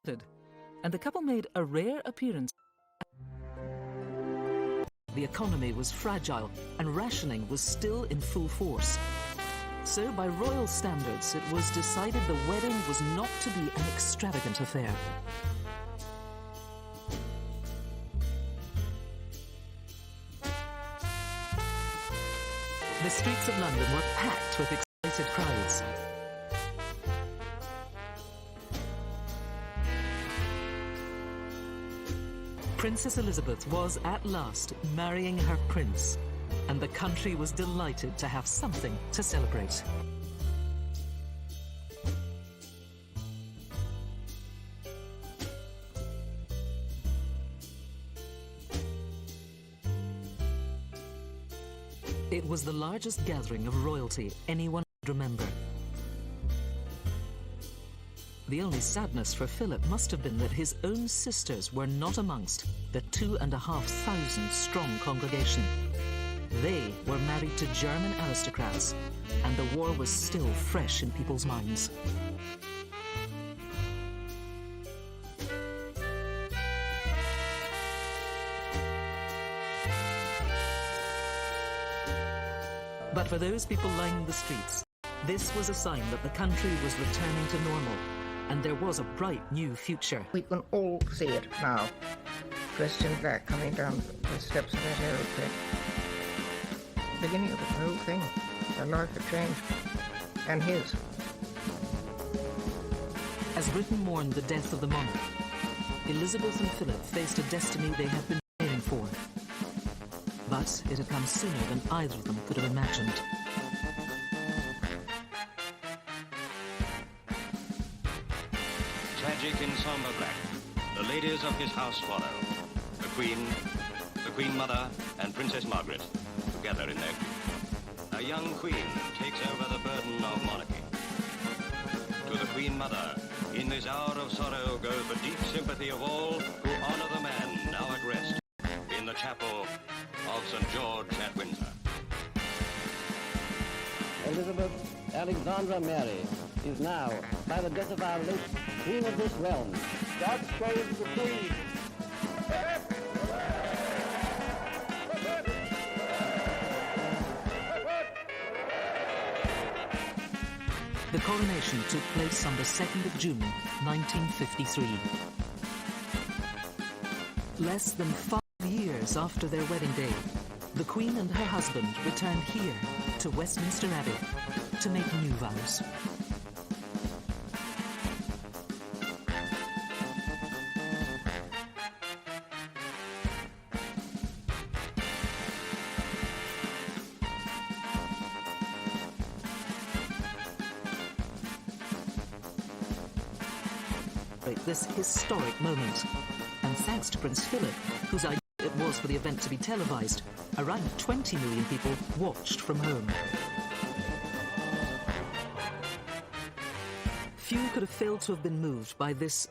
and the couple made a rare appearance. The economy was fragile and rationing was still in full force. So by royal standards, it was decided the wedding was not to be an extravagant affair. The streets of London were packed with excited crowds. Princess Elizabeth was at last marrying her prince, and the country was delighted to have something to celebrate. It was the largest gathering of royalty anyone could remember. The only sadness for Philip must have been that his own sisters were not amongst the 2,500 strong congregation. They were married to German aristocrats, and the war was still fresh in people's minds. But for those people lining the streets, this was a sign that the country was returning to normal, and there was a bright new future. We can all see it now. Dressed in black, coming down the steps of that aeroplane. Beginning of the whole thing. Their life had changed. And his. As Britain mourned the death of the monarch, Elizabeth and Philip faced a destiny they had been praying for. But it had come sooner than either of them could have imagined. Tragic in somber black, the ladies of his house follow. The Queen Mother, and Princess Margaret, together in their grief. A young queen takes over the burden of monarchy. To the Queen Mother, in this hour of sorrow goes the deep sympathy of all who honor the man now at rest in the chapel of St. George at Windsor. Elizabeth Alexandra Mary is now, by the death of our late Queen of this realm, God save the Queen. The coronation took place on the 2nd of June, 1953. Less than 5 years after their wedding day, the Queen and her husband returned here to Westminster Abbey to make new vows. This historic moment, and thanks to Prince Philip, whose idea it was for the event to be televised, around 20 million people watched from home. Few could have failed to have been moved by this